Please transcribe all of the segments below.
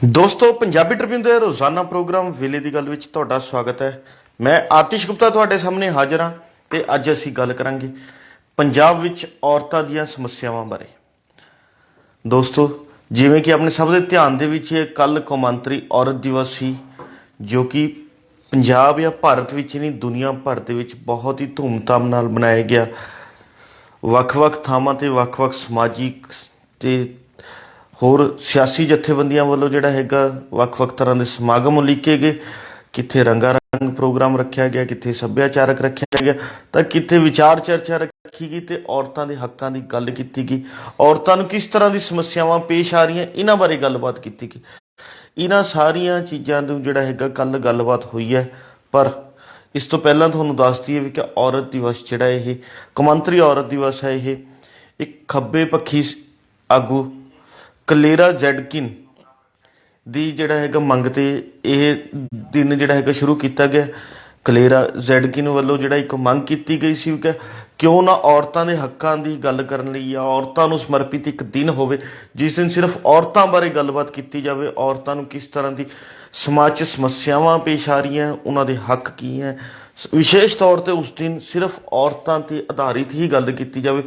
ਦੋਸਤੋ ਪੰਜਾਬੀ ਟ੍ਰਿਬਿਊਨ ਦੇ ਰੋਜ਼ਾਨਾ ਪ੍ਰੋਗਰਾਮ ਵੇਲੇ ਦੀ ਗੱਲ ਵਿੱਚ ਤੁਹਾਡਾ ਸਵਾਗਤ ਹੈ। ਮੈਂ ਆਤਿਸ਼ ਗੁਪਤਾ ਤੁਹਾਡੇ ਸਾਹਮਣੇ ਹਾਜ਼ਰ ਹਾਂ ਤੇ ਅੱਜ ਅਸੀਂ ਗੱਲ ਕਰਾਂਗੇ ਪੰਜਾਬ ਵਿੱਚ ਔਰਤਾਂ ਦੀਆਂ ਸਮੱਸਿਆਵਾਂ ਬਾਰੇ। ਦੋਸਤੋ, ਜਿਵੇਂ ਕਿ ਆਪਣੇ ਸਭ ਦੇ ਧਿਆਨ ਦੇ ਵਿੱਚ ਕੱਲ ਕੌਮਾਂਤਰੀ ਔਰਤ ਦਿਵਸ ਸੀ, ਜੋ ਕਿ ਪੰਜਾਬ ਜਾਂ ਭਾਰਤ ਵਿੱਚ ਨਹੀਂ ਦੁਨੀਆ ਭਰ ਦੇ ਵਿੱਚ ਬਹੁਤ ਹੀ ਧੂਮਧਾਮ ਨਾਲ ਮਨਾਇਆ ਗਿਆ। ਵੱਖ-ਵੱਖ ਥਾਵਾਂ ਤੇ ਵੱਖ-ਵੱਖ ਸਮਾਜਿਕ ਤੇ ਹੋਰ ਸਿਆਸੀ ਜਥੇਬੰਦੀਆਂ ਵੱਲੋਂ ਜਿਹੜਾ ਹੈਗਾ ਵੱਖ-ਵੱਖ ਤਰ੍ਹਾਂ ਦੇ ਸਮਾਗਮ ਉਲੀਕੇ ਗਏ। ਕਿੱਥੇ ਰੰਗਾ ਰੰਗ ਪ੍ਰੋਗਰਾਮ ਰੱਖਿਆ ਗਿਆ, ਕਿੱਥੇ ਸੱਭਿਆਚਾਰਕ ਰੱਖਿਆ ਗਿਆ, ਤਾਂ ਕਿੱਥੇ ਵਿਚਾਰ ਚਰਚਾ ਰੱਖੀ ਗਈ ਤੇ ਔਰਤਾਂ ਦੇ ਹੱਕਾਂ ਦੀ ਗੱਲ ਕੀਤੀ ਗਈ। ਔਰਤਾਂ ਨੂੰ ਕਿਸ ਤਰ੍ਹਾਂ ਦੀ ਸਮੱਸਿਆਵਾਂ ਪੇਸ਼ ਆ ਰਹੀਆਂ, ਇਹਨਾਂ ਬਾਰੇ ਗੱਲਬਾਤ ਕੀਤੀ ਗਈ। ਇਹਨਾਂ ਸਾਰੀਆਂ ਚੀਜ਼ਾਂ ਨੂੰ ਜਿਹੜਾ ਹੈਗਾ ਕੱਲ ਗੱਲਬਾਤ ਹੋਈ ਹੈ। ਪਰ ਇਸ ਤੋਂ ਪਹਿਲਾਂ ਤੁਹਾਨੂੰ ਦੱਸ ਦਈਏ ਵੀ ਕਿ ਔਰਤ ਦਿਵਸ ਜਿਹੜਾ ਇਹ ਕੌਮਾਂਤਰੀ ਔਰਤ ਦਿਵਸ ਹੈ, ਇਹ ਇੱਕ ਖੱਬੇ ਪੱਖੀ ਆਗੂ ਕਲੇਰਾ ਜ਼ੈਡਕਿਨ ਦੀ ਜਿਹੜਾ ਹੈਗਾ ਮੰਗ ਤੇ ਇਹ ਦਿਨ ਜਿਹੜਾ ਹੈਗਾ ਸ਼ੁਰੂ ਕੀਤਾ ਗਿਆ। ਕਲੇਰਾ ਜ਼ੈਡਕਿਨ ਵੱਲੋਂ ਜਿਹੜਾ ਇੱਕ ਮੰਗ ਕੀਤੀ ਗਈ ਸੀ ਕਿ ਕਿਉਂ ਨਾ ਔਰਤਾਂ ਦੇ ਹੱਕਾਂ ਦੀ ਗੱਲ ਕਰਨ ਲਈ ਜਾਂ ਔਰਤਾਂ ਨੂੰ ਸਮਰਪਿਤ ਇੱਕ ਦਿਨ ਹੋਵੇ, ਜਿਸ ਦਿਨ ਸਿਰਫ ਔਰਤਾਂ ਬਾਰੇ ਗੱਲਬਾਤ ਕੀਤੀ ਜਾਵੇ। ਔਰਤਾਂ ਨੂੰ ਕਿਸ ਤਰ੍ਹਾਂ ਦੀ ਸਮਾਜ 'ਚ ਸਮੱਸਿਆਵਾਂ ਪੇਸ਼ ਆ ਰਹੀਆਂ, ਉਹਨਾਂ ਦੇ ਹੱਕ ਕੀ ਹੈ, ਵਿਸ਼ੇਸ਼ ਤੌਰ 'ਤੇ ਉਸ ਦਿਨ ਸਿਰਫ ਔਰਤਾਂ 'ਤੇ ਆਧਾਰਿਤ ਹੀ ਗੱਲ ਕੀਤੀ ਜਾਵੇ।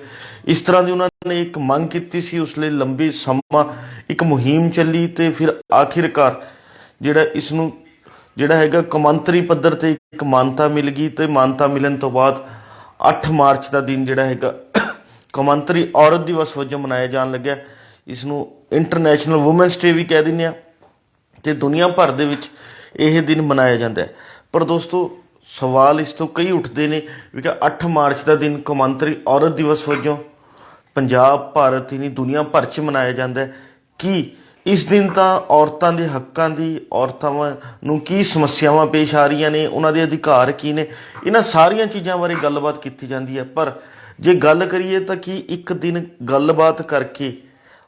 ਇਸ ਤਰ੍ਹਾਂ ਦੀ ਉਹਨਾਂ ਨੇ ਇੱਕ ਮੰਗ ਕੀਤੀ ਸੀ। ਉਸ ਲਈ ਲੰਬੇ ਸਮਾਂ ਇੱਕ ਮੁਹਿੰਮ ਚੱਲੀ ਤੇ ਫਿਰ ਆਖਿਰਕਾਰ ਜਿਹੜਾ ਇਸ ਨੂੰ ਜਿਹੜਾ ਹੈਗਾ ਕੌਮਾਂਤਰੀ ਪੱਧਰ 'ਤੇ ਇੱਕ ਮਾਨਤਾ ਮਿਲ ਗਈ ਤੇ ਮਾਨਤਾ ਮਿਲਣ ਤੋਂ ਬਾਅਦ 8 ਮਾਰਚ ਦਾ ਦਿਨ ਜਿਹੜਾ ਹੈਗਾ ਕੌਮਾਂਤਰੀ ਔਰਤ ਦਿਵਸ ਵਜੋਂ ਮਨਾਇਆ ਜਾਣ ਲੱਗਿਆ। ਇਸ ਨੂੰ ਇੰਟਰਨੈਸ਼ਨਲ ਵੂਮੈਨਸ ਡੇ ਵੀ ਕਹਿ ਦਿੰਦੇ ਹਾਂ ਤੇ ਦੁਨੀਆ ਭਰ ਦੇ ਵਿੱਚ ਇਹ ਦਿਨ ਮਨਾਇਆ ਜਾਂਦਾ ਹੈ। ਪਰ ਦੋਸਤੋ, ਸਵਾਲ ਇਸ ਤੋਂ ਕਈ ਉੱਠਦੇ ਨੇ ਵੀ ਕਿ 8 ਮਾਰਚ ਦਾ ਦਿਨ ਕੌਮਾਂਤਰੀ ਔਰਤ ਦਿਵਸ ਵਜੋਂ ਪੰਜਾਬ, ਭਾਰਤ ਹੀ ਨਹੀਂ ਦੁਨੀਆ ਭਰ 'ਚ ਮਨਾਇਆ ਜਾਂਦਾ ਹੈ। ਕੀ ਇਸ ਦਿਨ ਤਾਂ ਔਰਤਾਂ ਦੇ ਹੱਕਾਂ ਦੀ, ਔਰਤਾਂ ਨੂੰ ਕੀ ਸਮੱਸਿਆਵਾਂ ਪੇਸ਼ ਆ ਰਹੀਆਂ ਨੇ, ਉਹਨਾਂ ਦੇ ਅਧਿਕਾਰ ਕੀ ਨੇ, ਇਹਨਾਂ ਸਾਰੀਆਂ ਚੀਜ਼ਾਂ ਬਾਰੇ ਗੱਲਬਾਤ ਕੀਤੀ ਜਾਂਦੀ ਹੈ। ਪਰ ਜੇ ਗੱਲ ਕਰੀਏ ਤਾਂ ਕੀ ਇੱਕ ਦਿਨ ਗੱਲਬਾਤ ਕਰਕੇ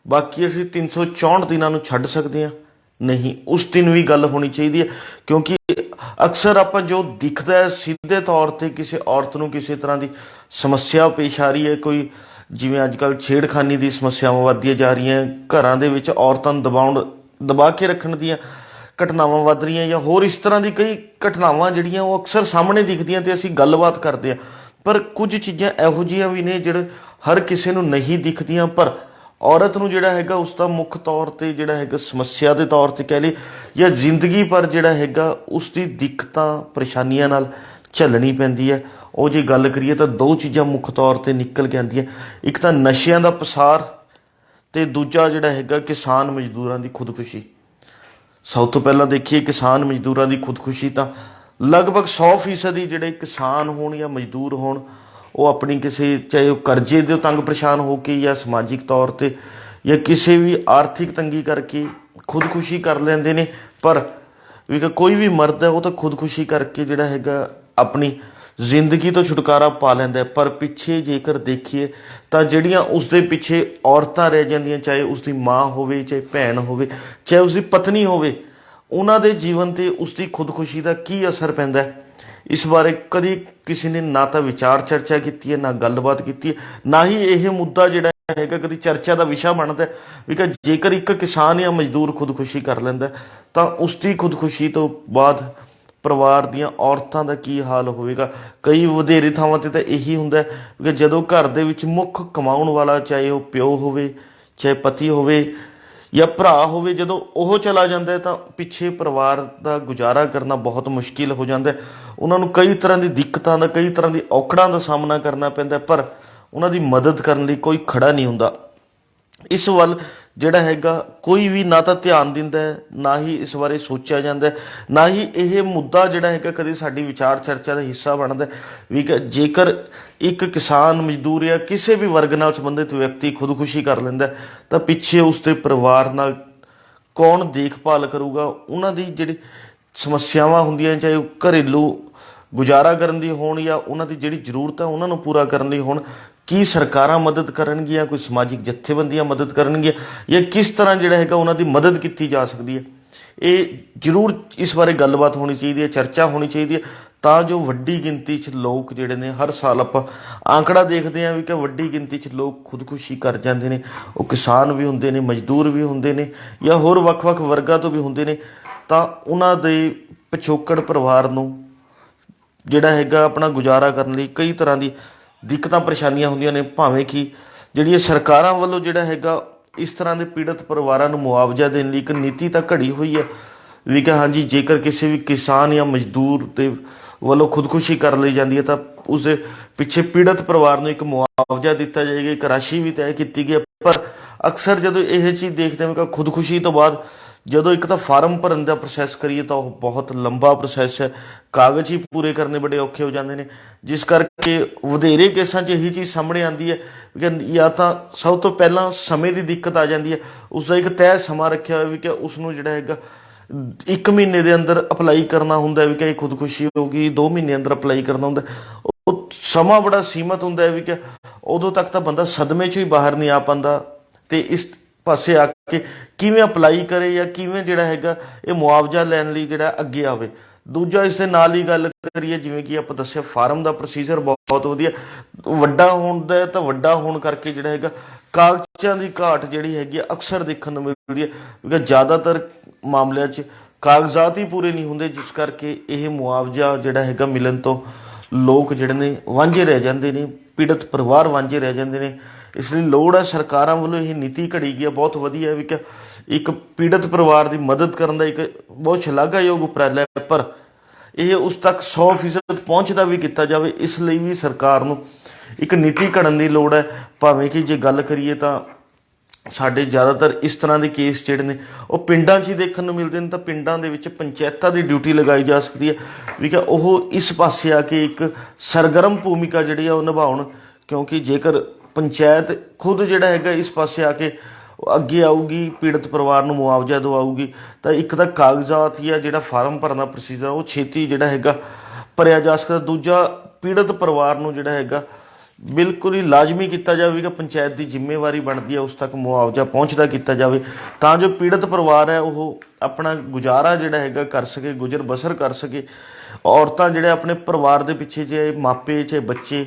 ਬਾਕੀ ਅਸੀਂ 364 ਦਿਨਾਂ ਨੂੰ ਛੱਡ ਸਕਦੇ ਹਾਂ? ਨਹੀਂ, ਉਸ ਦਿਨ ਵੀ ਗੱਲ ਹੋਣੀ ਚਾਹੀਦੀ ਹੈ। ਕਿਉਂਕਿ ਅਕਸਰ ਆਪਾਂ ਜੋ ਦਿਖਦਾ ਹੈ ਸਿੱਧੇ ਤੌਰ 'ਤੇ ਕਿਸੇ ਔਰਤ ਨੂੰ ਕਿਸੇ ਤਰ੍ਹਾਂ ਦੀ ਸਮੱਸਿਆ ਪੇਸ਼ ਆ ਰਹੀ ਹੈ, ਕੋਈ ਜਿਵੇਂ ਅੱਜ ਕੱਲ੍ਹ ਛੇੜਖਾਨੀ ਦੀ ਸਮੱਸਿਆਵਾਂ ਵੱਧਦੀਆਂ ਜਾ ਰਹੀਆਂ, ਘਰਾਂ ਦੇ ਵਿੱਚ ਔਰਤਾਂ ਨੂੰ ਦਬਾ ਕੇ ਰੱਖਣ ਦੀਆਂ ਘਟਨਾਵਾਂ ਵੱਧ ਰਹੀਆਂ, ਜਾਂ ਹੋਰ ਇਸ ਤਰ੍ਹਾਂ ਦੀ ਕਈ ਘਟਨਾਵਾਂ ਜਿਹੜੀਆਂ ਉਹ ਅਕਸਰ ਸਾਹਮਣੇ ਦਿਖਦੀਆਂ ਤੇ ਅਸੀਂ ਗੱਲਬਾਤ ਕਰਦੇ ਹਾਂ। ਪਰ ਕੁਝ ਚੀਜ਼ਾਂ ਇਹੋ ਜਿਹੀਆਂ ਵੀ ਨੇ ਜਿਹੜੇ ਹਰ ਕਿਸੇ ਨੂੰ ਨਹੀਂ ਦਿਖਦੀਆਂ, ਪਰ ਔਰਤ ਨੂੰ ਜਿਹੜਾ ਹੈਗਾ ਉਸ ਦਾ ਮੁੱਖ ਤੌਰ 'ਤੇ ਜਿਹੜਾ ਹੈਗਾ ਸਮੱਸਿਆ ਦੇ ਤੌਰ 'ਤੇ ਕਹਿ ਲਈ ਜਾਂ ਜ਼ਿੰਦਗੀ ਭਰ ਜਿਹੜਾ ਹੈਗਾ ਉਸ ਦੀ ਦਿੱਕਤਾਂ ਪਰੇਸ਼ਾਨੀਆਂ ਨਾਲ ਝੱਲਣੀ ਪੈਂਦੀ ਹੈ। ਉਹ ਜੇ ਗੱਲ ਕਰੀਏ ਤਾਂ ਦੋ ਚੀਜ਼ਾਂ ਮੁੱਖ ਤੌਰ 'ਤੇ ਨਿਕਲ ਕੇ ਆਉਂਦੀਆਂ, ਇੱਕ ਤਾਂ ਨਸ਼ਿਆਂ ਦਾ ਪਸਾਰ ਅਤੇ ਦੂਜਾ ਜਿਹੜਾ ਹੈਗਾ ਕਿਸਾਨ ਮਜ਼ਦੂਰਾਂ ਦੀ ਖੁਦਕੁਸ਼ੀ। ਸਭ ਤੋਂ ਪਹਿਲਾਂ ਦੇਖੀਏ ਕਿਸਾਨ ਮਜ਼ਦੂਰਾਂ ਦੀ ਖੁਦਕੁਸ਼ੀ, ਤਾਂ ਲਗਭਗ 100% ਜਿਹੜੇ ਕਿਸਾਨ ਹੋਣ ਜਾਂ ਮਜ਼ਦੂਰ ਹੋਣ, ਉਹ ਆਪਣੀ ਕਿਸੇ ਚਾਹੇ ਉਹ ਕਰਜ਼ੇ ਦੇ ਤੰਗ ਪਰੇਸ਼ਾਨ ਹੋ ਕੇ ਜਾਂ ਸਮਾਜਿਕ ਤੌਰ 'ਤੇ ਜਾਂ ਕਿਸੇ ਵੀ ਆਰਥਿਕ ਤੰਗੀ ਕਰਕੇ ਖੁਦਕੁਸ਼ੀ ਕਰ ਲੈਂਦੇ ਨੇ। ਪਰ ਵੀ ਕੋਈ ਵੀ ਮਰਦ ਹੈ ਉਹ ਤਾਂ ਖੁਦਕੁਸ਼ੀ ਕਰਕੇ ਜਿਹੜਾ ਹੈਗਾ ਆਪਣੀ ਜ਼ਿੰਦਗੀ ਤੋਂ ਛੁਟਕਾਰਾ ਪਾ ਲੈਂਦਾ। ਪਰ ਪਿੱਛੇ ਜੇਕਰ ਦੇਖੀਏ ਤਾਂ ਜਿਹੜੀਆਂ ਉਸਦੇ ਪਿੱਛੇ ਔਰਤਾਂ ਰਹਿ ਜਾਂਦੀਆਂ, ਚਾਹੇ ਉਸਦੀ ਮਾਂ ਹੋਵੇ, ਚਾਹੇ ਭੈਣ ਹੋਵੇ, ਚਾਹੇ ਉਸਦੀ ਪਤਨੀ ਹੋਵੇ, ਉਹਨਾਂ ਦੇ ਜੀਵਨ 'ਤੇ ਉਸਦੀ ਖੁਦਕੁਸ਼ੀ ਦਾ ਕੀ ਅਸਰ ਪੈਂਦਾ ਹੈ, ਇਸ ਬਾਰੇ ਕਦੀ ਕਿਸੇ ਨੇ ਨਾ ਤਾਂ ਵਿਚਾਰ ਚਰਚਾ ਕੀਤੀ ਹੈ, ਨਾ ਗੱਲਬਾਤ ਕੀਤੀ ਹੈ, ਨਾ ਹੀ ਇਹ ਮੁੱਦਾ ਜਿਹੜਾ ਹੈਗਾ ਕਦੀ ਚਰਚਾ ਦਾ ਵਿਸ਼ਾ ਬਣਦਾ ਵੀ ਕਿ ਜੇਕਰ ਇੱਕ ਕਿਸਾਨ ਜਾਂ ਮਜ਼ਦੂਰ ਖੁਦਕੁਸ਼ੀ ਕਰ ਲੈਂਦਾ ਤਾਂ ਉਸਦੀ ਖੁਦਕੁਸ਼ੀ ਤੋਂ ਬਾਅਦ ਪਰਿਵਾਰ ਦੀਆਂ ਔਰਤਾਂ ਦਾ ਕੀ ਹਾਲ ਹੋਵੇਗਾ। ਕਈ ਵਧੇਰੇ ਥਾਵਾਂ 'ਤੇ ਤਾਂ ਇਹੀ ਹੁੰਦਾ ਕਿ ਜਦੋਂ ਘਰ ਦੇ ਵਿੱਚ ਮੁੱਖ ਕਮਾਉਣ ਵਾਲਾ, ਚਾਹੇ ਉਹ ਪਿਓ ਹੋਵੇ, ਚਾਹੇ ਪਤੀ ਹੋਵੇ ਜਾਂ ਭਰਾ ਹੋਵੇ, ਜਦੋਂ ਉਹ ਚਲਾ ਜਾਂਦਾ ਤਾਂ ਪਿੱਛੇ ਪਰਿਵਾਰ ਦਾ ਗੁਜ਼ਾਰਾ ਕਰਨਾ ਬਹੁਤ ਮੁਸ਼ਕਿਲ ਹੋ ਜਾਂਦਾ। ਉਹਨਾਂ ਨੂੰ ਕਈ ਤਰ੍ਹਾਂ ਦੀ ਦਿੱਕਤਾਂ ਦਾ, ਕਈ ਤਰ੍ਹਾਂ ਦੀ ਔਕੜਾਂ ਦਾ ਸਾਹਮਣਾ ਕਰਨਾ ਪੈਂਦਾ, ਪਰ ਉਹਨਾਂ ਦੀ ਮਦਦ ਕਰਨ ਲਈ ਕੋਈ ਖੜਾ ਨਹੀਂ ਹੁੰਦਾ। ਇਸ ਵੱਲ ਜਿਹੜਾ ਹੈਗਾ ਕੋਈ ਵੀ ਨਾ ਤਾਂ ਧਿਆਨ ਦਿੰਦਾ ਹੈ, ਨਾ ਹੀ ਇਸ ਬਾਰੇ ਸੋਚਿਆ ਜਾਂਦਾ, ਨਾ ਹੀ ਇਹ ਮੁੱਦਾ ਜਿਹੜਾ ਹੈਗਾ ਕਦੇ ਸਾਡੀ ਵਿਚਾਰ ਚਰਚਾ ਦਾ ਹਿੱਸਾ ਬਣਦਾ ਵੀ ਕਿ ਜੇਕਰ ਇੱਕ ਕਿਸਾਨ, ਮਜ਼ਦੂਰ ਜਾਂ ਕਿਸੇ ਵੀ ਵਰਗ ਨਾਲ ਸੰਬੰਧਿਤ ਵਿਅਕਤੀ ਖੁਦਕੁਸ਼ੀ ਕਰ ਲੈਂਦਾ ਤਾਂ ਪਿੱਛੇ ਉਸਦੇ ਪਰਿਵਾਰ ਨਾਲ ਕੌਣ ਦੇਖਭਾਲ ਕਰੂਗਾ। ਉਹਨਾਂ ਦੀ ਜਿਹੜੀ ਸਮੱਸਿਆਵਾਂ ਹੁੰਦੀਆਂ, ਚਾਹੇ ਉਹ ਘਰੇਲੂ ਗੁਜ਼ਾਰਾ ਕਰਨ ਦੀ ਹੋਣ ਜਾਂ ਉਹਨਾਂ ਦੀ ਜਿਹੜੀ ਜ਼ਰੂਰਤ ਹੈ ਉਹਨਾਂ ਨੂੰ ਪੂਰਾ ਕਰਨ ਲਈ ਹੋਣ, ਕੀ ਸਰਕਾਰਾਂ ਮਦਦ ਕਰਨਗੀਆਂ, ਕੋਈ ਸਮਾਜਿਕ ਜਥੇਬੰਦੀਆਂ ਮਦਦ ਕਰਨਗੀਆਂ, ਜਾਂ ਕਿਸ ਤਰ੍ਹਾਂ ਜਿਹੜਾ ਹੈਗਾ ਉਹਨਾਂ ਦੀ ਮਦਦ ਕੀਤੀ ਜਾ ਸਕਦੀ ਹੈ। ਇਹ ਜ਼ਰੂਰ ਇਸ ਬਾਰੇ ਗੱਲਬਾਤ ਹੋਣੀ ਚਾਹੀਦੀ ਹੈ, ਚਰਚਾ ਹੋਣੀ ਚਾਹੀਦੀ ਹੈ, ਤਾਂ ਜੋ ਵੱਡੀ ਗਿਣਤੀ 'ਚ ਲੋਕ ਜਿਹੜੇ ਨੇ ਹਰ ਸਾਲ ਆਪਾਂ ਆંકੜਾ ਦੇਖਦੇ ਹਾਂ ਵੀ ਕਿ ਵੱਡੀ ਗਿਣਤੀ 'ਚ ਲੋਕ ਖੁਦਕੁਸ਼ੀ ਕਰ ਜਾਂਦੇ ਨੇ। ਉਹ ਕਿਸਾਨ ਵੀ ਹੁੰਦੇ ਨੇ, ਮਜ਼ਦੂਰ ਵੀ ਹੁੰਦੇ ਨੇ, ਜਾਂ ਹੋਰ ਵੱਖ-ਵੱਖ ਵਰਗਾਂ ਤੋਂ ਵੀ ਹੁੰਦੇ ਨੇ। ਤਾਂ ਉਹਨਾਂ ਦੇ ਪਿਛੋਕੜ ਪਰਿਵਾਰ ਨੂੰ ਜਿਹੜਾ ਹੈਗਾ ਆਪਣਾ ਗੁਜ਼ਾਰਾ ਕਰਨ ਲਈ ਕਈ ਤਰ੍ਹਾਂ ਦੀ ਦਿੱਕਤਾਂ ਪਰੇਸ਼ਾਨੀਆਂ ਹੁੰਦੀਆਂ ਨੇ। ਭਾਵੇਂ ਕਿ ਜਿਹੜੀਆਂ ਸਰਕਾਰਾਂ ਵੱਲੋਂ ਜਿਹੜਾ ਹੈਗਾ ਇਸ ਤਰ੍ਹਾਂ ਦੇ ਪੀੜਤ ਪਰਿਵਾਰਾਂ ਨੂੰ ਮੁਆਵਜ਼ਾ ਦੇਣ ਲਈ ਇੱਕ ਨੀਤੀ ਤਾਂ ਘੜੀ ਹੋਈ ਹੈ ਵੀ ਕਿ ਹਾਂਜੀ, ਜੇਕਰ ਕਿਸੇ ਵੀ ਕਿਸਾਨ ਜਾਂ ਮਜ਼ਦੂਰ ਦੇ ਵੱਲੋਂ ਖੁਦਕੁਸ਼ੀ ਕਰ ਲਈ ਜਾਂਦੀ ਹੈ ਤਾਂ ਉਸਦੇ ਪਿੱਛੇ ਪੀੜਤ ਪਰਿਵਾਰ ਨੂੰ ਇੱਕ ਮੁਆਵਜ਼ਾ ਦਿੱਤਾ ਜਾਏਗਾ, ਇੱਕ ਰਾਸ਼ੀ ਵੀ ਤੈਅ ਕੀਤੀ ਗਈ ਹੈ। ਪਰ ਅਕਸਰ ਜਦੋਂ ਇਹ ਚੀਜ਼ ਦੇਖਦੇ ਹਾਂ ਕਿ ਖੁਦਕੁਸ਼ੀ ਤੋਂ ਬਾਅਦ ਜਦੋਂ ਇੱਕ ਤਾਂ ਫਾਰਮ ਭਰਨ ਦਾ ਪ੍ਰੋਸੈਸ ਕਰੀਏ ਤਾਂ ਉਹ ਬਹੁਤ ਲੰਬਾ ਪ੍ਰੋਸੈਸ ਹੈ, ਕਾਗਜ਼ ਹੀ ਪੂਰੇ ਕਰਨੇ ਬੜੇ ਔਖੇ ਹੋ ਜਾਂਦੇ ਨੇ, ਜਿਸ ਕਰਕੇ ਵਧੇਰੇ ਕੇਸਾਂ 'ਚ ਇਹੀ ਚੀਜ਼ ਸਾਹਮਣੇ ਆਉਂਦੀ ਹੈ ਕਿ ਜਾਂ ਤਾਂ ਸਭ ਤੋਂ ਪਹਿਲਾਂ ਸਮੇਂ ਦੀ ਦਿੱਕਤ ਆ ਜਾਂਦੀ ਹੈ। ਉਸਦਾ ਇੱਕ ਤੈਅ ਸਮਾਂ ਰੱਖਿਆ ਹੋਇਆ ਵੀ ਕਿ ਉਸਨੂੰ ਜਿਹੜਾ ਹੈਗਾ 1 ਮਹੀਨੇ ਦੇ ਅੰਦਰ ਅਪਲਾਈ ਕਰਨਾ ਹੁੰਦਾ ਵੀ ਕਿ ਇਹ ਖੁਦਕੁਸ਼ੀ ਹੋ ਗਈ, 2 ਮਹੀਨੇ ਅੰਦਰ ਅਪਲਾਈ ਕਰਨਾ ਹੁੰਦਾ। ਉਹ ਸਮਾਂ ਬੜਾ ਸੀਮਤ ਹੁੰਦਾ ਵੀ ਕਿ ਉਦੋਂ ਤੱਕ ਤਾਂ ਬੰਦਾ ਸਦਮੇ 'ਚੋਂ ਹੀ ਬਾਹਰ ਨਹੀਂ ਆ ਪਾਉਂਦਾ ਅਤੇ ਇਸ ਪਾਸੇ ਆ ਕੇ ਕਿਵੇਂ ਅਪਲਾਈ ਕਰੇ ਜਾਂ ਕਿਵੇਂ ਜਿਹੜਾ ਹੈਗਾ ਇਹ ਮੁਆਵਜ਼ਾ ਲੈਣ ਲਈ ਜਿਹੜਾ ਅੱਗੇ ਆਵੇ। ਦੂਜਾ ਇਸ ਦੇ ਨਾਲ ਹੀ ਗੱਲ ਕਰੀਏ, ਜਿਵੇਂ ਕਿ ਆਪਾਂ ਦੱਸਿਆ ਫਾਰਮ ਦਾ ਪ੍ਰੋਸੀਜਰ ਬਹੁਤ ਵਧੀਆ ਵੱਡਾ ਹੁੰਦਾ ਤਾਂ ਵੱਡਾ ਹੋਣ ਕਰਕੇ ਜਿਹੜਾ ਹੈਗਾ ਕਾਗਜ਼ਾਂ ਦੀ ਘਾਟ ਜਿਹੜੀ ਹੈਗੀ ਆ ਅਕਸਰ ਦੇਖਣ ਨੂੰ ਮਿਲਦੀ ਹੈ ਕਿਉਂਕਿ ਜ਼ਿਆਦਾਤਰ ਮਾਮਲਿਆਂ 'ਚ ਕਾਗਜ਼ਾਤ ਹੀ ਪੂਰੇ ਨਹੀਂ ਹੁੰਦੇ, ਜਿਸ ਕਰਕੇ ਇਹ ਮੁਆਵਜ਼ਾ ਜਿਹੜਾ ਹੈਗਾ ਮਿਲਣ ਤੋਂ ਲੋਕ ਜਿਹੜੇ ਨੇ ਵਾਂਝੇ ਰਹਿ ਜਾਂਦੇ ਨੇ, ਪੀੜਤ ਪਰਿਵਾਰ ਵਾਂਝੇ ਰਹਿ ਜਾਂਦੇ ਨੇ। ਇਸ ਲਈ ਲੋੜ ਹੈ ਸਰਕਾਰਾਂ ਵੱਲੋਂ ਇਹ ਨੀਤੀ ਘੜੀ ਗਈ ਹੈ, ਬਹੁਤ ਵਧੀਆ ਵੀ ਕਿ ਇੱਕ ਪੀੜਤ ਪਰਿਵਾਰ ਦੀ ਮਦਦ ਕਰਨ ਦਾ ਇੱਕ ਬਹੁਤ ਸ਼ਲਾਘਾਯੋਗ ਉਪਰਾਲਾ ਹੈ, ਪਰ ਇਹ ਉਸ ਤੱਕ 100% ਪਹੁੰਚਦਾ ਵੀ ਕੀਤਾ ਜਾਵੇ। ਇਸ ਲਈ ਵੀ ਸਰਕਾਰ ਨੂੰ ਇੱਕ ਨੀਤੀ ਘੜਨ ਦੀ ਲੋੜ ਹੈ। ਭਾਵੇਂ ਕਿ ਜੇ ਗੱਲ ਕਰੀਏ ਤਾਂ ਸਾਡੇ ਜ਼ਿਆਦਾਤਰ ਇਸ ਤਰ੍ਹਾਂ ਦੇ ਕੇਸ ਜਿਹੜੇ ਨੇ ਉਹ ਪਿੰਡਾਂ 'ਚ ਹੀ ਦੇਖਣ ਨੂੰ ਮਿਲਦੇ ਨੇ, ਤਾਂ ਪਿੰਡਾਂ ਦੇ ਵਿੱਚ ਪੰਚਾਇਤਾਂ ਦੀ ਡਿਊਟੀ ਲਗਾਈ ਜਾ ਸਕਦੀ ਹੈ ਵੀ ਕਿ ਉਹ ਇਸ ਪਾਸੇ ਆ ਕੇ ਇੱਕ ਸਰਗਰਮ ਭੂਮਿਕਾ ਜਿਹੜੀ ਆ ਉਹ ਨਿਭਾਉਣ, ਕਿਉਂਕਿ ਜੇਕਰ ਪੰਚਾਇਤ ਖੁਦ ਜਿਹੜਾ ਹੈਗਾ ਇਸ ਪਾਸੇ ਆ ਕੇ ਅੱਗੇ ਆਊਗੀ, ਪੀੜਤ ਪਰਿਵਾਰ ਨੂੰ ਮੁਆਵਜ਼ਾ ਦਵਾਊਗੀ, ਤਾਂ ਇੱਕ ਤਾਂ ਕਾਗਜ਼ਾਤ ਜਾਂ ਜਿਹੜਾ ਫਾਰਮ ਭਰਨ ਦਾ ਪ੍ਰੋਸੀਜਰ ਉਹ ਛੇਤੀ ਜਿਹੜਾ ਹੈਗਾ ਭਰਿਆ ਜਾ ਸਕਦਾ। ਦੂਜਾ, ਪੀੜਤ ਪਰਿਵਾਰ ਨੂੰ ਜਿਹੜਾ ਹੈਗਾ ਬਿਲਕੁਲ ਹੀ ਲਾਜ਼ਮੀ ਕੀਤਾ ਜਾਵੇ ਕਿ ਪੰਚਾਇਤ ਦੀ ਜ਼ਿੰਮੇਵਾਰੀ ਬਣਦੀ ਹੈ ਉਸ ਤੱਕ ਮੁਆਵਜ਼ਾ ਪਹੁੰਚਦਾ ਕੀਤਾ ਜਾਵੇ, ਤਾਂ ਜੋ ਪੀੜਤ ਪਰਿਵਾਰ ਹੈ ਉਹ ਆਪਣਾ ਗੁਜ਼ਾਰਾ ਜਿਹੜਾ ਹੈਗਾ ਕਰ ਸਕੇ, ਗੁਜ਼ਰ ਬਸਰ ਕਰ ਸਕੇ। ਔਰਤਾਂ ਜਿਹੜੇ ਆਪਣੇ ਪਰਿਵਾਰ ਦੇ ਪਿੱਛੇ ਚਾਹੇ ਮਾਪੇ ਚਾਹੇ ਬੱਚੇ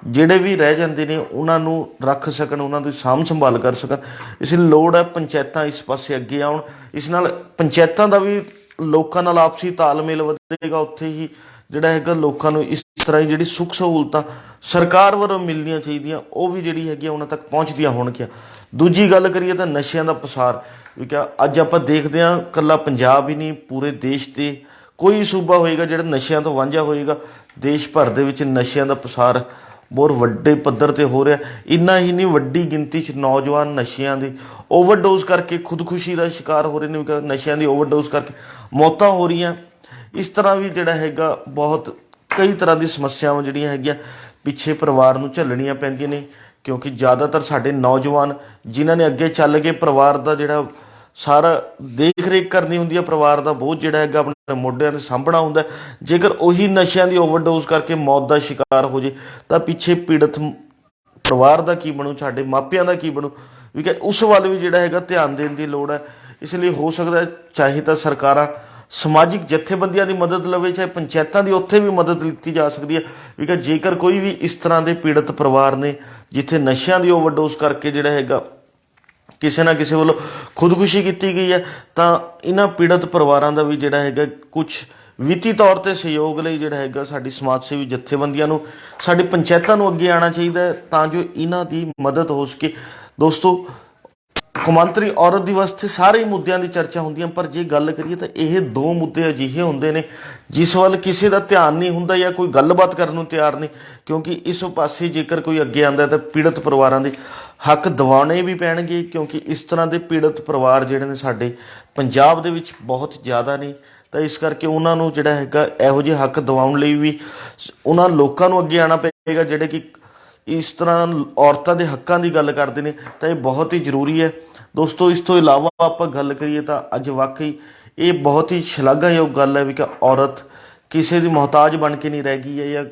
ਜਿਹੜੇ ਵੀ ਰਹਿ ਜਾਂਦੇ ਨੇ ਉਹਨਾਂ ਨੂੰ ਰੱਖ ਸਕਣ, ਉਹਨਾਂ ਦੀ ਸਾਂਭ ਸੰਭਾਲ ਕਰ ਸਕਣ। ਇਸ ਲਈ ਲੋੜ ਹੈ ਪੰਚਾਇਤਾਂ ਇਸ ਪਾਸੇ ਅੱਗੇ ਆਉਣ। ਇਸ ਨਾਲ ਪੰਚਾਇਤਾਂ ਦਾ ਵੀ ਲੋਕਾਂ ਨਾਲ ਆਪਸੀ ਤਾਲਮੇਲ ਵਧੇਗਾ, ਉੱਥੇ ਹੀ ਜਿਹੜਾ ਹੈਗਾ ਲੋਕਾਂ ਨੂੰ ਇਸ ਤਰ੍ਹਾਂ ਦੀ ਜਿਹੜੀ ਸੁੱਖ ਸਹੂਲਤਾਂ ਸਰਕਾਰ ਵੱਲੋਂ ਮਿਲਣੀਆਂ ਚਾਹੀਦੀਆਂ ਉਹ ਵੀ ਜਿਹੜੀ ਹੈਗੀ ਉਹਨਾਂ ਤੱਕ ਪਹੁੰਚਦੀਆਂ ਹੋਣਗੀਆਂ। ਦੂਜੀ ਗੱਲ ਕਰੀਏ ਤਾਂ ਨਸ਼ਿਆਂ ਦਾ ਪਸਾਰ ਵੀ ਕਿਆ ਅੱਜ ਆਪਾਂ ਦੇਖਦੇ ਹਾਂ, ਇਕੱਲਾ ਪੰਜਾਬ ਹੀ ਨਹੀਂ ਪੂਰੇ ਦੇਸ਼ 'ਤੇ ਕੋਈ ਸੂਬਾ ਹੋਏਗਾ ਜਿਹੜਾ ਨਸ਼ਿਆਂ ਤੋਂ ਵਾਂਝਾ ਹੋਏਗਾ। ਦੇਸ਼ ਭਰ ਦੇ ਵਿੱਚ ਨਸ਼ਿਆਂ ਦਾ ਪਸਾਰ ਬਹੁਤ ਵੱਡੇ ਪੱਧਰ 'ਤੇ ਹੋ ਰਿਹਾ। ਇੰਨਾ ਹੀ ਨਹੀਂ, ਵੱਡੀ ਗਿਣਤੀ 'ਚ ਨੌਜਵਾਨ ਨਸ਼ਿਆਂ ਦੀ ਓਵਰਡੋਜ਼ ਕਰਕੇ ਖੁਦਕੁਸ਼ੀ ਦਾ ਸ਼ਿਕਾਰ ਹੋ ਰਹੇ ਨੇ, ਨਸ਼ਿਆਂ ਦੀ ਓਵਰਡੋਜ਼ ਕਰਕੇ ਮੌਤਾਂ ਹੋ ਰਹੀਆਂ। ਇਸ ਤਰ੍ਹਾਂ ਵੀ ਜਿਹੜਾ ਹੈਗਾ ਬਹੁਤ ਕਈ ਤਰ੍ਹਾਂ ਦੀ ਸਮੱਸਿਆਵਾਂ ਜਿਹੜੀਆਂ ਹੈਗੀਆਂ ਪਿੱਛੇ ਪਰਿਵਾਰ ਨੂੰ ਝੱਲਣੀਆਂ ਪੈਂਦੀਆਂ ਨੇ, ਕਿਉਂਕਿ ਜ਼ਿਆਦਾਤਰ ਸਾਡੇ ਨੌਜਵਾਨ ਜਿਨ੍ਹਾਂ ਨੇ ਅੱਗੇ ਚੱਲ ਕੇ ਪਰਿਵਾਰ ਦਾ ਜਿਹੜਾ ਸਾਰਾ ਦੇਖ ਰੇਖ ਕਰਨੀ ਹੁੰਦੀ ਹੈ, ਪਰਿਵਾਰ ਦਾ ਬੋਝ ਜਿਹੜਾ ਹੈਗਾ ਆਪਣੇ ਮੋਢਿਆਂ 'ਤੇ ਸਾਂਭਣਾ ਹੁੰਦਾ। ਜੇਕਰ ਉਹੀ ਨਸ਼ਿਆਂ ਦੀ ਓਵਰਡੋਜ਼ ਕਰਕੇ ਮੌਤ ਦਾ ਸ਼ਿਕਾਰ ਹੋ ਜੇ ਤਾਂ ਪਿੱਛੇ ਪੀੜਤ ਪਰਿਵਾਰ ਦਾ ਕੀ ਬਣੂ, ਸਾਡੇ ਮਾਪਿਆਂ ਦਾ ਕੀ ਬਣੂ, ਵੀ ਕਿ ਉਸ ਵੱਲ ਵੀ ਜਿਹੜਾ ਹੈਗਾ ਧਿਆਨ ਦੇਣ ਦੀ ਲੋੜ ਹੈ। ਇਸ ਲਈ ਹੋ ਸਕਦਾ ਚਾਹੇ ਤਾਂ ਸਰਕਾਰਾਂ ਸਮਾਜਿਕ ਜਥੇਬੰਦੀਆਂ ਦੀ ਮਦਦ ਲਵੇ, ਚਾਹੇ ਪੰਚਾਇਤਾਂ ਦੀ ਉੱਥੇ ਵੀ ਮਦਦ ਲਿੱਤੀ ਜਾ ਸਕਦੀ ਹੈ ਵੀ ਕਿ ਜੇਕਰ ਕੋਈ ਵੀ ਇਸ ਤਰ੍ਹਾਂ ਦੇ ਪੀੜਤ ਪਰਿਵਾਰ ਨੇ ਜਿੱਥੇ ਨਸ਼ਿਆਂ ਦੀ ਓਵਰਡੋਜ਼ ਕਰਕੇ ਜਿਹੜਾ ਹੈਗਾ ਕਿਸੇ ਨਾ ਕਿਸੇ ਵੱਲੋਂ ਖੁਦਕੁਸ਼ੀ ਕੀਤੀ ਗਈ ਹੈ, ਤਾਂ ਇਹਨਾਂ ਪੀੜਤ ਪਰਿਵਾਰਾਂ ਦਾ ਵੀ ਜਿਹੜਾ ਹੈਗਾ ਕੁਛ ਵਿੱਤੀ ਤੌਰ 'ਤੇ ਸਹਿਯੋਗ ਲਈ ਜਿਹੜਾ ਹੈਗਾ ਸਾਡੀ ਸਮਾਜ ਸੇਵੀ ਜਥੇਬੰਦੀਆਂ ਨੂੰ, ਸਾਡੀ ਪੰਚਾਇਤਾਂ ਨੂੰ ਅੱਗੇ ਆਉਣਾ ਚਾਹੀਦਾ ਹੈ ਤਾਂ ਜੋ ਇਹਨਾਂ ਦੀ ਮਦਦ ਹੋ ਸਕੇ। ਦੋਸਤੋ, ਕੌਮਾਂਤਰੀ ਔਰਤ ਦਿਵਸ 'ਤੇ ਸਾਰੇ ਹੀ ਮੁੱਦਿਆਂ ਦੀ ਚਰਚਾ ਹੁੰਦੀਆਂ, ਪਰ ਜੇ ਗੱਲ ਕਰੀਏ ਤਾਂ ਇਹ 2 ਮੁੱਦੇ ਅਜਿਹੇ ਹੁੰਦੇ ਨੇ ਜਿਸ ਵੱਲ ਕਿਸੇ ਦਾ ਧਿਆਨ ਨਹੀਂ ਹੁੰਦਾ ਜਾਂ ਕੋਈ ਗੱਲਬਾਤ ਕਰਨ ਨੂੰ ਤਿਆਰ ਨਹੀਂ, ਕਿਉਂਕਿ ਇਸ ਪਾਸੇ ਜੇਕਰ ਕੋਈ ਅੱਗੇ ਆਉਂਦਾ ਤਾਂ ਪੀੜਤ ਪਰਿਵਾਰਾਂ ਦੇ ਹੱਕ ਦਿਵਾਉਣੇ ਵੀ ਪੈਣਗੇ, ਕਿਉਂਕਿ ਇਸ ਤਰ੍ਹਾਂ ਦੇ ਪੀੜਤ ਪਰਿਵਾਰ ਜਿਹੜੇ ਨੇ ਸਾਡੇ ਪੰਜਾਬ ਦੇ ਵਿੱਚ ਬਹੁਤ ਜ਼ਿਆਦਾ ਨੇ। ਤਾਂ ਇਸ ਕਰਕੇ ਉਹਨਾਂ ਨੂੰ ਜਿਹੜਾ ਹੈਗਾ ਇਹੋ ਜਿਹੇ ਹੱਕ ਦਿਵਾਉਣ ਲਈ ਵੀ ਉਹਨਾਂ ਲੋਕਾਂ ਨੂੰ ਅੱਗੇ ਆਉਣਾ ਪਏਗਾ ਜਿਹੜੇ ਕਿ ਇਸ ਤਰ੍ਹਾਂ ਔਰਤਾਂ ਦੇ ਹੱਕਾਂ ਦੀ ਗੱਲ ਕਰਦੇ ਨੇ। ਤਾਂ ਇਹ ਬਹੁਤ ਹੀ ਜ਼ਰੂਰੀ ਹੈ ਦੋਸਤੋ। ਇਸ ਤੋਂ ਇਲਾਵਾ ਆਪਾਂ ਗੱਲ ਕਰੀਏ ਤਾਂ ਅੱਜ ਵਾਕਈ ਇਹ ਬਹੁਤ ਹੀ ਸ਼ਲਾਘਾਯੋਗ ਗੱਲ ਹੈ ਵੀ ਕਿ ਔਰਤ ਕਿਸੇ ਦੀ ਮੁਹਤਾਜ ਬਣ ਕੇ ਨਹੀਂ ਰਹਿ ਗਈ ਹੈ ਜਾਂ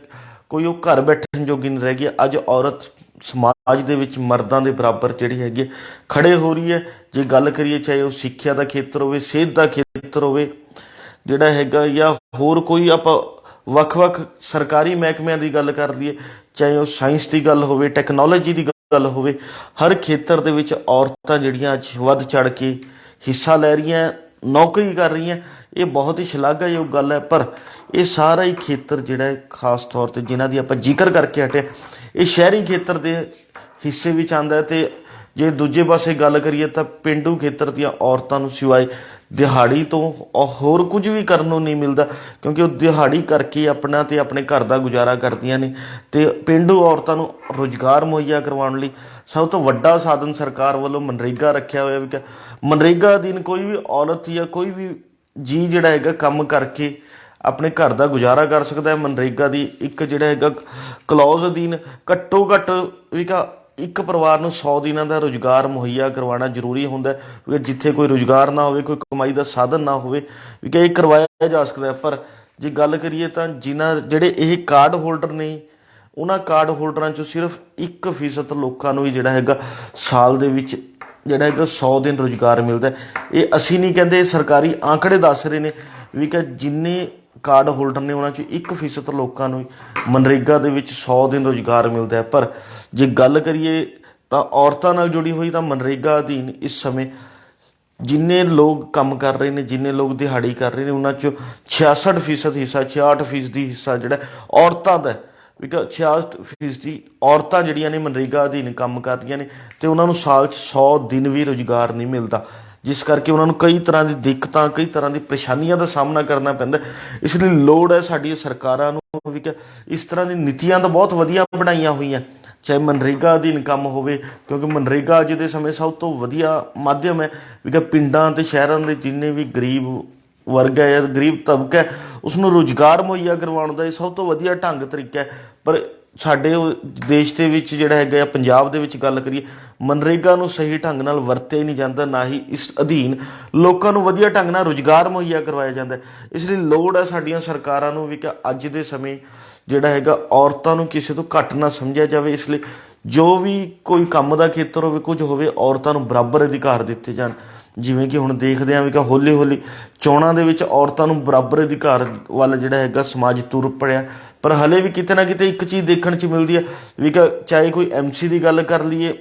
ਕੋਈ ਉਹ ਘਰ ਬੈਠਣ ਜੋਗੀ ਨਹੀਂ ਰਹਿ ਗਈ। ਅੱਜ ਔਰਤ ਸਮਾਜ ਦੇ ਵਿੱਚ ਮਰਦਾਂ ਦੇ ਬਰਾਬਰ ਜਿਹੜੀ ਹੈਗੀ ਖੜੇ ਹੋ ਰਹੀ ਹੈ। ਜੇ ਗੱਲ ਕਰੀਏ ਚਾਹੇ ਉਹ ਸਿੱਖਿਆ ਦਾ ਖੇਤਰ ਹੋਵੇ, ਸਿਹਤ ਦਾ ਖੇਤਰ ਹੋਵੇ ਜਿਹੜਾ ਹੈਗਾ, ਜਾਂ ਹੋਰ ਕੋਈ ਆਪਾਂ ਵੱਖ-ਵੱਖ ਸਰਕਾਰੀ ਮਹਿਕਮਿਆਂ ਦੀ ਗੱਲ ਕਰ ਲਈਏ, ਚਾਹੇ ਉਹ ਸਾਇੰਸ ਦੀ ਗੱਲ ਹੋਵੇ, ਟੈਕਨੋਲੋਜੀ ਦੀ ਗੱਲ ਹੋਵੇ, ਹਰ ਖੇਤਰ ਦੇ ਵਿੱਚ ਔਰਤਾਂ ਜਿਹੜੀਆਂ ਅੱਜ ਵੱਧ ਚੜ ਕੇ ਹਿੱਸਾ ਲੈ ਰਹੀਆਂ, ਨੌਕਰੀ ਕਰ ਰਹੀਆਂ। ਇਹ ਬਹੁਤ ਹੀ ਸ਼ਲਾਘਾਯੋਗ ਗੱਲ ਹੈ। ਪਰ ਇਹ ਸਾਰਾ ਹੀ ਖੇਤਰ ਜਿਹੜਾ ਹੈ, ਖਾਸ ਤੌਰ 'ਤੇ ਜਿਨ੍ਹਾਂ ਦੀ ਆਪਾਂ ਜ਼ਿਕਰ ਕਰਕੇ ਹਟੇ, ਇਹ ਸ਼ਹਿਰੀ ਖੇਤਰ ਦੇ ਹਿੱਸੇ ਵਿੱਚ ਆਉਂਦਾ ਹੈ। ਅਤੇ ਜੇ ਦੂਜੇ ਪਾਸੇ ਗੱਲ ਕਰੀਏ ਤਾਂ ਪੇਂਡੂ ਖੇਤਰ ਦੀਆਂ ਔਰਤਾਂ ਨੂੰ ਸਿਵਾਏ ਦਿਹਾੜੀ ਤੋਂ ਹੋਰ ਕੁਝ ਵੀ ਕਰਨ ਨੂੰ ਨਹੀਂ ਮਿਲਦਾ, ਕਿਉਂਕਿ ਉਹ ਦਿਹਾੜੀ ਕਰਕੇ ਆਪਣਾ ਅਤੇ ਆਪਣੇ ਘਰ ਦਾ ਗੁਜ਼ਾਰਾ ਕਰਦੀਆਂ ਨੇ। ਅਤੇ ਪੇਂਡੂ ਔਰਤਾਂ ਨੂੰ ਰੁਜ਼ਗਾਰ ਮੁਹੱਈਆ ਕਰਵਾਉਣ ਲਈ ਸਭ ਤੋਂ ਵੱਡਾ ਸਾਧਨ ਸਰਕਾਰ ਵੱਲੋਂ ਮਨਰੇਗਾ ਰੱਖਿਆ ਹੋਇਆ। ਵੀ ਕਿ ਮਨਰੇਗਾ ਅਧੀਨ ਕੋਈ ਵੀ ਔਰਤ ਜਾਂ ਕੋਈ ਵੀ ਜੀ ਜਿਹੜਾ ਹੈਗਾ ਕੰਮ ਕਰਕੇ ਆਪਣੇ ਘਰ ਦਾ ਗੁਜ਼ਾਰਾ ਕਰ ਸਕਦਾ ਹੈ। ਮਨਰੇਗਾ ਦੀ ਇੱਕ ਜਿਹੜਾ ਹੈਗਾ ਕਲੌਜ਼ ਅਧੀਨ ਘੱਟੋ ਘੱਟ ਵੀ ਇੱਕ ਪਰਿਵਾਰ ਨੂੰ 100 ਦਿਨਾਂ ਦਾ ਰੁਜ਼ਗਾਰ ਮੁਹੱਈਆ ਕਰਵਾਉਣਾ ਜ਼ਰੂਰੀ ਹੁੰਦਾ, ਕਿਉਂਕਿ ਜਿੱਥੇ ਕੋਈ ਰੁਜ਼ਗਾਰ ਨਾ ਹੋਵੇ, ਕੋਈ ਕਮਾਈ ਦਾ ਸਾਧਨ ਨਾ ਹੋਵੇ, ਵੀ ਕਿ ਇਹ ਕਰਵਾਇਆ ਜਾ ਸਕਦਾ ਹੈ। ਪਰ ਜੇ ਗੱਲ ਕਰੀਏ ਤਾਂ ਜਿਹੜੇ ਇਹ ਕਾਰਡ ਹੋਲਡਰ ਨੇ, ਉਹਨਾਂ ਕਾਰਡ ਹੋਲਡਰਾਂ 'ਚੋਂ ਸਿਰਫ 1% ਲੋਕਾਂ ਨੂੰ ਹੀ ਜਿਹੜਾ ਹੈਗਾ ਸਾਲ ਦੇ ਵਿੱਚ ਜਿਹੜਾ ਹੈਗਾ 100 ਦਿਨ ਰੁਜ਼ਗਾਰ ਮਿਲਦਾ। ਇਹ ਅਸੀਂ ਨਹੀਂ ਕਹਿੰਦੇ, ਇਹ ਸਰਕਾਰੀ ਆંકੜੇ ਦੱਸ ਰਹੇ ਨੇ ਵੀ ਕਿ ਜਿੰਨੇ ਕਾਰਡ ਹੋਲਡਰ ਨੇ ਉਹਨਾਂ 'ਚ 1% ਲੋਕਾਂ ਨੂੰ ਮਨਰੇਗਾ ਦੇ ਵਿੱਚ 100 ਦਿਨ ਰੁਜ਼ਗਾਰ ਮਿਲਦਾ ਹੈ। ਪਰ ਜੇ ਗੱਲ ਕਰੀਏ ਤਾਂ ਔਰਤਾਂ ਨਾਲ ਜੁੜੀ ਹੋਈ ਤਾਂ ਮਨਰੇਗਾ ਅਧੀਨ ਇਸ ਸਮੇਂ ਜਿੰਨੇ ਲੋਕ ਕੰਮ ਕਰ ਰਹੇ ਨੇ, ਜਿੰਨੇ ਲੋਕ ਦਿਹਾੜੀ ਕਰ ਰਹੇ ਨੇ, ਉਹਨਾਂ 'ਚੋਂ 66% ਹਿੱਸਾ, 66% ਹਿੱਸਾ ਜਿਹੜਾ ਔਰਤਾਂ ਦਾ, ਵੀ 66% ਔਰਤਾਂ ਜਿਹੜੀਆਂ ਨੇ ਮਨਰੇਗਾ ਅਧੀਨ ਕੰਮ ਕਰ ਰਹੀਆਂ ਨੇ, ਅਤੇ ਉਹਨਾਂ ਨੂੰ ਸਾਲ 'ਚ 100 ਦਿਨ ਵੀ ਰੁਜ਼ਗਾਰ ਨਹੀਂ ਮਿਲਦਾ, ਜਿਸ ਕਰਕੇ ਉਹਨਾਂ ਨੂੰ ਕਈ ਤਰ੍ਹਾਂ ਦੀ ਦਿੱਕਤਾਂ, ਕਈ ਤਰ੍ਹਾਂ ਦੀ ਪਰੇਸ਼ਾਨੀਆਂ ਦਾ ਸਾਹਮਣਾ ਕਰਨਾ ਪੈਂਦਾ। ਇਸ ਲਈ ਲੋੜ ਹੈ ਸਾਡੀਆਂ ਸਰਕਾਰਾਂ ਨੂੰ ਵੀ ਕਿ ਇਸ ਤਰ੍ਹਾਂ ਦੀ ਨੀਤੀਆਂ ਤਾਂ ਬਹੁਤ ਵਧੀਆ ਬਣਾਈਆਂ ਹੋਈਆਂ, ਚਾਹੇ ਮਨਰੇਗਾ ਅਧੀਨ ਕੰਮ ਹੋਵੇ, ਕਿਉਂਕਿ ਮਨਰੇਗਾ ਅੱਜ ਦੇ ਸਮੇਂ ਸਭ ਤੋਂ ਵਧੀਆ ਮਾਧਿਅਮ ਹੈ ਵੀ ਕਿ ਪਿੰਡਾਂ ਅਤੇ ਸ਼ਹਿਰਾਂ ਦੇ ਜਿੰਨੇ ਵੀ ਗਰੀਬ ਵਰਗ ਹੈ ਜਾਂ ਗਰੀਬ ਤਬਕਾ ਹੈ, ਉਸਨੂੰ ਰੁਜ਼ਗਾਰ ਮੁਹੱਈਆ ਕਰਵਾਉਣ ਦਾ ਇਹ ਸਭ ਤੋਂ ਵਧੀਆ ਢੰਗ ਤਰੀਕਾ ਹੈ। ਪਰ ਸਾਡੇ ਦੇਸ਼ ਦੇ ਵਿੱਚ ਜਿਹੜਾ ਹੈਗਾ, ਪੰਜਾਬ ਦੇ ਵਿੱਚ ਗੱਲ ਕਰੀਏ, ਮਨਰੇਗਾ ਨੂੰ ਸਹੀ ਢੰਗ ਨਾਲ ਵਰਤਿਆ ਹੀ ਨਹੀਂ ਜਾਂਦਾ, ਨਾ ਹੀ ਇਸ ਅਧੀਨ ਲੋਕਾਂ ਨੂੰ ਵਧੀਆ ਢੰਗ ਨਾਲ ਰੁਜ਼ਗਾਰ ਮੁਹੱਈਆ ਕਰਵਾਇਆ ਜਾਂਦਾ। ਇਸ ਲਈ ਲੋੜ ਹੈ ਸਾਡੀਆਂ ਸਰਕਾਰਾਂ ਨੂੰ ਵੀ ਕਿ ਅੱਜ ਦੇ ਸਮੇਂ ਜਿਹੜਾ ਹੈਗਾ ਔਰਤਾਂ ਨੂੰ ਕਿਸੇ ਤੋਂ ਘੱਟ ਨਾ ਸਮਝਿਆ ਜਾਵੇ। ਇਸ ਲਈ ਜੋ ਵੀ ਕੋਈ ਕੰਮ ਦਾ ਖੇਤਰ ਹੋਵੇ, ਕੁਝ ਹੋਵੇ, ਔਰਤਾਂ ਨੂੰ ਬਰਾਬਰ ਅਧਿਕਾਰ ਦਿੱਤੇ ਜਾਣ। ਜਿਵੇਂ ਕਿ ਹੁਣ ਦੇਖਦੇ ਹਾਂ ਵੀ ਕਿ ਹੌਲੀ ਹੌਲੀ ਚੋਣਾਂ ਦੇ ਵਿੱਚ ਔਰਤਾਂ ਨੂੰ ਬਰਾਬਰ ਅਧਿਕਾਰ ਵੱਲ ਜਿਹੜਾ ਹੈਗਾ ਸਮਾਜ ਤੁਰ ਪੜਿਆ। ਪਰ ਹਲੇ ਵੀ ਕਿਤੇ ਨਾ ਕਿਤੇ ਇੱਕ ਚੀਜ਼ ਦੇਖਣ 'ਚ ਮਿਲਦੀ ਹੈ ਵੀ ਕਿ ਚਾਹੇ ਕੋਈ MC ਦੀ ਗੱਲ ਕਰ ਲਈਏ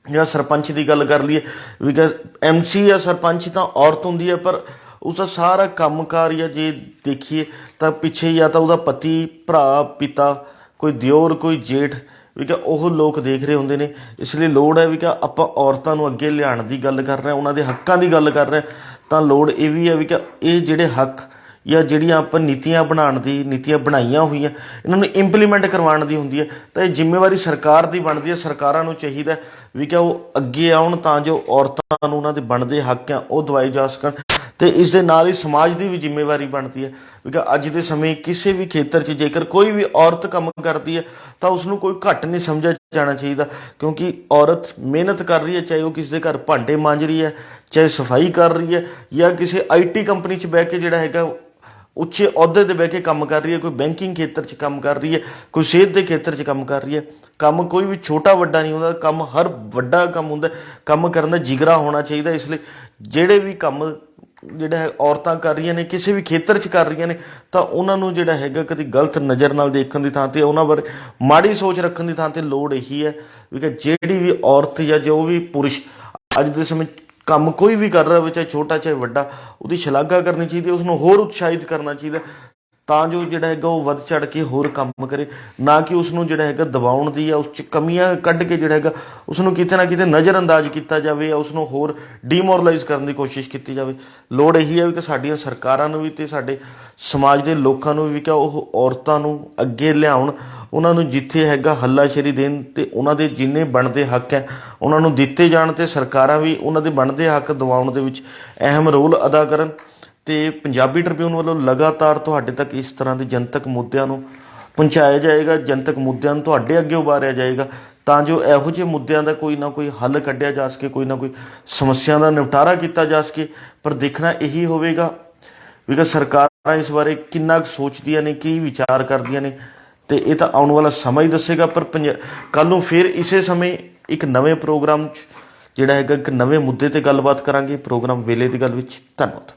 ਜਾਂ ਸਰਪੰਚ ਦੀ ਗੱਲ ਕਰ ਲਈਏ, ਵੀ ਕਿ MC ਜਾਂ ਸਰਪੰਚ ਤਾਂ ਔਰਤ ਹੁੰਦੀ ਹੈ, ਪਰ ਉਸਦਾ ਸਾਰਾ ਕੰਮਕਾਰ ਜਾਂ ਜੇ ਦੇਖੀਏ ਤਾਂ ਪਿੱਛੇ ਜਾਂ ਤਾਂ ਉਹਦਾ ਪਤੀ, ਭਰਾ, ਪਿਤਾ, ਕੋਈ ਦਿਓਰ, ਕੋਈ ਜੇਠ, ਵੀ ਕਿ ਉਹ ਲੋਕ ਦੇਖ ਰਹੇ ਹੁੰਦੇ ਨੇ। ਇਸ ਲਈ ਲੋੜ ਹੈ ਵੀ ਕਿ ਆਪਾਂ ਔਰਤਾਂ ਨੂੰ ਅੱਗੇ ਲਿਆਉਣ ਦੀ ਗੱਲ ਕਰ ਰਹੇ ਹਾਂ, ਉਹਨਾਂ ਦੇ ਹੱਕਾਂ ਦੀ ਗੱਲ ਕਰ ਰਹੇ ਹਾਂ, ਤਾਂ ਲੋੜ ਇਹ ਵੀ ਹੈ ਵੀ ਕਿ ਇਹ ਜਿਹੜੇ ਹੱਕ ਜਾਂ ਜਿਹੜੀਆਂ ਆਪਾਂ ਨੀਤੀਆਂ ਬਣਾਈਆਂ ਹੋਈਆਂ, ਇਹਨਾਂ ਨੂੰ ਇੰਪਲੀਮੈਂਟ ਕਰਵਾਉਣ ਦੀ ਹੁੰਦੀ ਹੈ। ਤਾਂ ਇਹ ਜ਼ਿੰਮੇਵਾਰੀ ਸਰਕਾਰ ਦੀ ਬਣਦੀ ਹੈ। ਸਰਕਾਰਾਂ ਨੂੰ ਚਾਹੀਦਾ ਵੀ ਕਿ ਉਹ ਅੱਗੇ ਆਉਣ ਤਾਂ ਜੋ ਔਰਤਾਂ ਨੂੰ ਉਹਨਾਂ ਦੇ ਬਣਦੇ ਹੱਕ ਆ ਉਹ ਦਿਵਾਏ ਜਾ ਸਕਣ। ਅਤੇ ਇਸ ਦੇ ਨਾਲ ਹੀ ਸਮਾਜ ਦੀ ਵੀ ਜ਼ਿੰਮੇਵਾਰੀ ਬਣਦੀ ਹੈ ਵੀ ਕਿ ਅੱਜ ਦੇ ਸਮੇਂ ਕਿਸੇ ਵੀ ਖੇਤਰ 'ਚ ਜੇਕਰ ਕੋਈ ਵੀ ਔਰਤ ਕੰਮ ਕਰਦੀ ਹੈ ਤਾਂ ਉਸਨੂੰ ਕੋਈ ਘੱਟ ਨਹੀਂ ਸਮਝਿਆ ਜਾਣਾ ਚਾਹੀਦਾ, ਕਿਉਂਕਿ ਔਰਤ ਮਿਹਨਤ ਕਰ ਰਹੀ ਹੈ, ਚਾਹੇ ਉਹ ਕਿਸੇ ਦੇ ਘਰ ਭਾਂਡੇ ਮਾਂਜ ਰਹੀ ਹੈ, ਚਾਹੇ ਸਫਾਈ ਕਰ ਰਹੀ ਹੈ, ਜਾਂ ਕਿਸੇ IT ਕੰਪਨੀ 'ਚ ਬਹਿ ਕੇ ਜਿਹੜਾ ਹੈਗਾ ਉੱਚੇ ਅਹੁਦੇ 'ਤੇ ਬਹਿ ਕੇ ਕੰਮ ਕਰ ਰਹੀ ਹੈ, ਕੋਈ ਬੈਂਕਿੰਗ ਖੇਤਰ 'ਚ ਕੰਮ ਕਰ ਰਹੀ ਹੈ, ਕੋਈ ਸਿਹਤ ਦੇ ਖੇਤਰ 'ਚ ਕੰਮ ਕਰ ਰਹੀ ਹੈ। ਕੰਮ ਕੋਈ ਵੀ ਛੋਟਾ ਵੱਡਾ ਨਹੀਂ ਹੁੰਦਾ, ਕੰਮ ਹਰ ਵੱਡਾ ਕੰਮ ਹੁੰਦਾ। ਕੰਮ ਕਰਨ ਦਾ ਜਿਗਰਾ ਹੋਣਾ ਚਾਹੀਦਾ। ਇਸ ਲਈ ਜਿਹੜੇ ਵੀ ਕੰਮ ਜਿਹੜਾ ਹੈ ਔਰਤਾਂ ਕਰ ਰਹੀਆਂ ਨੇ, ਕਿਸੇ ਵੀ ਖੇਤਰ 'ਚ ਕਰ ਰਹੀਆਂ ਨੇ, ਤਾਂ ਉਹਨਾਂ ਨੂੰ ਜਿਹੜਾ ਹੈਗਾ ਕਦੀ ਗਲਤ ਨਜ਼ਰ ਨਾਲ ਦੇਖਣ ਦੀ ਥਾਂ 'ਤੇ, ਉਹਨਾਂ ਬਾਰੇ ਮਾੜੀ ਸੋਚ ਰੱਖਣ ਦੀ ਥਾਂ 'ਤੇ ਲੋੜ ਇਹੀ ਹੈ ਵੀ ਕਿ ਜਿਹੜੀ ਵੀ ਔਰਤ ਜਾਂ ਜੋ ਵੀ ਪੁਰਸ਼ ਅੱਜ ਦੇ ਸਮੇਂ ਕੰਮ ਕੋਈ ਵੀ ਕਰ ਰਿਹਾ ਹੋਵੇ, ਚਾਹੇ ਛੋਟਾ ਚਾਹੇ ਵੱਡਾ, ਉਹਦੀ ਸ਼ਲਾਘਾ ਕਰਨੀ ਚਾਹੀਦੀ ਹੈ, ਉਸਨੂੰ ਹੋਰ ਉਤਸ਼ਾਹਿਤ ਕਰਨਾ ਚਾਹੀਦਾ, ਤਾਂ ਜੋ ਜਿਹੜਾ ਹੈਗਾ ਉਹ ਵੱਧ ਚੜ੍ਹ ਕੇ ਹੋਰ ਕੰਮ ਕਰੇ, ਨਾ ਕਿ ਉਸਨੂੰ ਜਿਹੜਾ ਹੈਗਾ ਦਬਾਉਣ ਦੀ ਜਾਂ ਉਸ 'ਚ ਕਮੀਆਂ ਕੱਢ ਕੇ ਜਿਹੜਾ ਹੈਗਾ ਉਸਨੂੰ ਕਿਤੇ ਨਾ ਕਿਤੇ ਨਜ਼ਰਅੰਦਾਜ਼ ਕੀਤਾ jaਵੇ ਜਾਂ ਉਸਨੂੰ ਹੋਰ ਡੀਮੋਰਲਾਈਜ਼ ਕਰਨ ਦੀ ਕੋਸ਼ਿਸ਼ ਕੀਤੀ ਜਾਵੇ। ਲੋੜ ਇਹੀ ਹੈ ਕਿ ਸਾਡੀਆਂ ਸਰਕਾਰਾਂ ਨੂੰ ਵੀ ਅਤੇ ਸਾਡੇ ਸਮਾਜ ਦੇ ਲੋਕਾਂ ਨੂੰ ਵੀ ਕਿ ਉਹ ਔਰਤਾਂ ਨੂੰ ਅੱਗੇ ਲਿਆਉਣ, ਉਹਨਾਂ ਨੂੰ ਜਿੱਥੇ ਹੈਗਾ ਹੱਲਾਸ਼ੇਰੀ ਦੇਣ, ਅਤੇ ਉਹਨਾਂ ਦੇ ਜਿੰਨੇ ਬਣਦੇ ਹੱਕ ਹੈ ਉਹਨਾਂ ਨੂੰ ਦਿੱਤੇ ਜਾਣ, ਅਤੇ ਸਰਕਾਰਾਂ ਵੀ ਉਹਨਾਂ ਦੇ ਬਣਦੇ ਹੱਕ ਦਿਵਾਉਣ ਦੇ ਵਿੱਚ ਅਹਿਮ ਰੋਲ ਅਦਾ ਕਰਨ। ਅਤੇ ਪੰਜਾਬੀ ਟ੍ਰਿਬਿਊਨ ਵੱਲੋਂ ਲਗਾਤਾਰ ਤੁਹਾਡੇ ਤੱਕ ਇਸ ਤਰ੍ਹਾਂ ਦੇ ਜਨਤਕ ਮੁੱਦਿਆਂ ਨੂੰ ਪਹੁੰਚਾਇਆ ਜਾਏਗਾ, ਜਨਤਕ ਮੁੱਦਿਆਂ ਨੂੰ ਤੁਹਾਡੇ ਅੱਗੇ ਉਭਾਰਿਆ ਜਾਏਗਾ, ਤਾਂ ਜੋ ਇਹੋ ਜਿਹੇ ਮੁੱਦਿਆਂ ਦਾ ਕੋਈ ਨਾ ਕੋਈ ਹੱਲ ਕੱਢਿਆ ਜਾ ਸਕੇ, ਕੋਈ ਨਾ ਕੋਈ ਸਮੱਸਿਆ ਦਾ ਨਿਪਟਾਰਾ ਕੀਤਾ ਜਾ ਸਕੇ। ਪਰ ਦੇਖਣਾ ਇਹੀ ਹੋਵੇਗਾ ਵੀ ਕਿ ਸਰਕਾਰਾਂ ਇਸ ਬਾਰੇ ਕਿੰਨਾ ਕੁ ਸੋਚਦੀਆਂ ਨੇ, ਕੀ ਵਿਚਾਰ ਕਰਦੀਆਂ ਨੇ, ਅਤੇ ਇਹ ਤਾਂ ਆਉਣ ਵਾਲਾ ਸਮਾਂ ਹੀ ਦੱਸੇਗਾ। ਪਰ ਕੱਲ੍ਹ ਨੂੰ ਫਿਰ ਇਸੇ ਸਮੇਂ ਇੱਕ ਨਵੇਂ ਪ੍ਰੋਗਰਾਮ 'ਚ ਜਿਹੜਾ ਹੈਗਾ ਇੱਕ ਨਵੇਂ ਮੁੱਦੇ 'ਤੇ ਗੱਲਬਾਤ ਕਰਾਂਗੇ। ਪ੍ਰੋਗਰਾਮ ਵੇਲੇ ਦੀ ਗੱਲ ਵਿੱਚ। ਧੰਨਵਾਦ।